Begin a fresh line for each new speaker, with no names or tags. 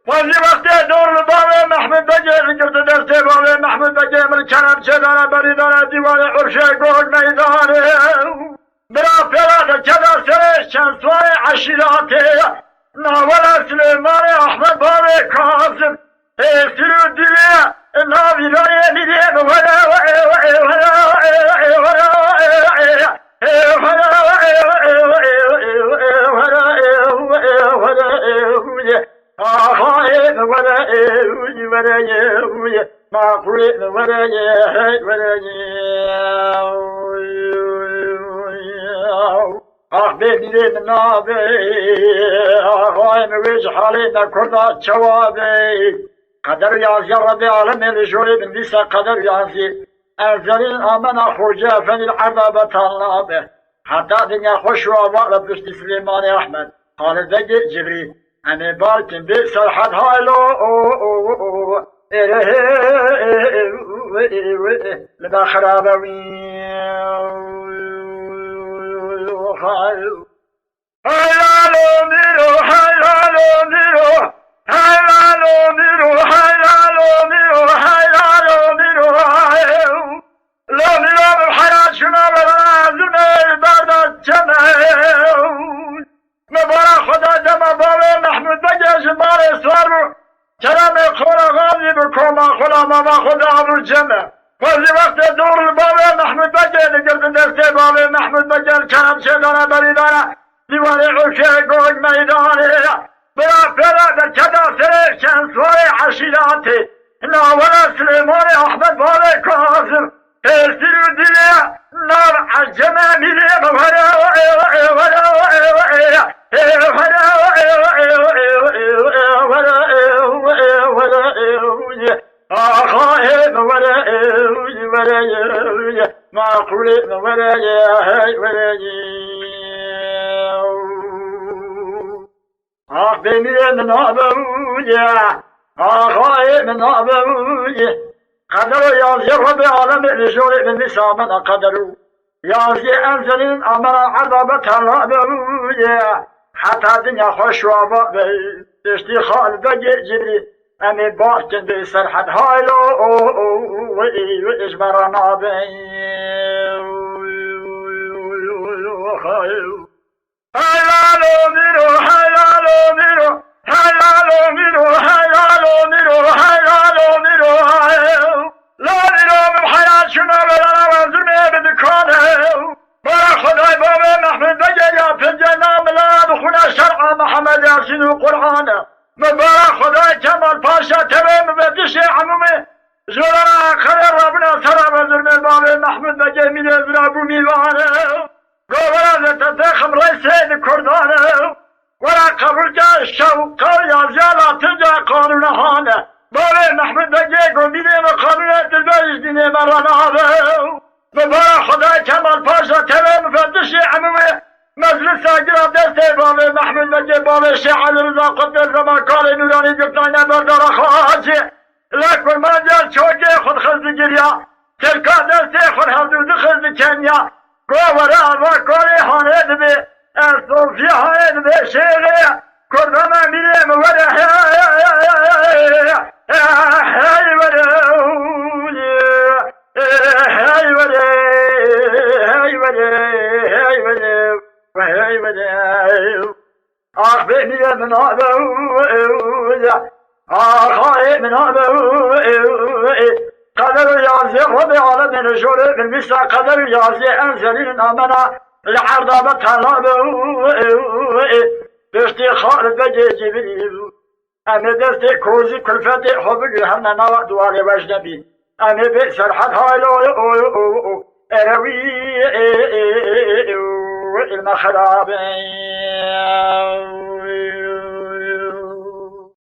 وزی وقت دور بابه محمود بگه گرد دسته بابه محمود بگه من کنم چه داره بری داره دیوار عرشه گوگ میدانه برا پیراد کدا سرش چند سوای عشیراته ناول سلیمان احمد بابه کاسم سرو دیوه ناوی رای لیده ببینید نابه آقای مویج حالی نکرده جوابه قدر یازی رب العالمین جوری بنویسه قدر یازی ازلین آمن خوجه فن العذاب طلابه حتی دنیا خوش و آباد پشت سلیمان احمد حال بگی جبری امی بارکن بی سرحد هایلو لبا خرابوی حیلالو میرو حیلالو میرو حیلالو میرو حیلالو میرو حیلالو میرو لا میرو بحیات شما برازونه برداد جمعه مبارا خدا جمع بابه محمود بگه جمال سوار کرم خورا غازی بکوما خلا ماما خدا عبر جمع وزی وقت دور بابه محمود بگه نگرد دسته بابه محمود بگه کرم شدانه بریدانه دیوار عشه گوگ میدانه برا پیرا در کدا سره چند سوای عشیراتی ناول سلیمان احمد بابه کاسم سرو دیله نار عجمه میله بمیره من آبویه آقای من آبویه قدر یازی رب عالم رجوع من نسامن قدرو یازی انزلین امن عذاب طلابویه حتی دنیا خوش و آباد دشتی خالد جبری امی باکن به سرحد هایلو و اجبرانا حیلالو میرو حیلالو میرو حیلالو میرو حیلالو میرو حیلالو میرو لا میرو بحیات شما برا وزونه بدکانه برا خدای بابه محمد بگه یا پنجه ناملا بخونه شرع محمد یاسین و قرآنه برا خدای کمال پاشا تبه مبدش عمومه زورا آخر ربنا سرا وزرمه بابه محمد بگه میره زرابو میوانه گوهر تتخم رئیسه کردانه ورا قبول جا شوقا یا زیالات جا قانون هانه بابه محمد بگه گومیده و قانون دلبایش دینه مرانه ببارا خدای کمال پاشا تبه مفتش عمومه مجلس اگر دسته بابه محمد بگه بابه شیعال رضا قدر زمان کال نورانی گفتانه بردار خواهجه لکن من جال چوکه خود خزد گریا تلکا دسته خود حضور خزد کنیا گوهر و کاری هانه دبه صوفی هانه دبه شیغه کردم میرم وره هی وره هی وره هی وره هی وره هی وره آخ بمیره من آخای من قدر یازی رب العالمین رجوله بالمثل قدر یازی انزلین آمنا العرض بطلاب دستی خالد بجه جبریل امی دستی کوزی کلفت حبگی هم نوا دوار وجنبی امی بی سرحد هایلو اروی المخرابی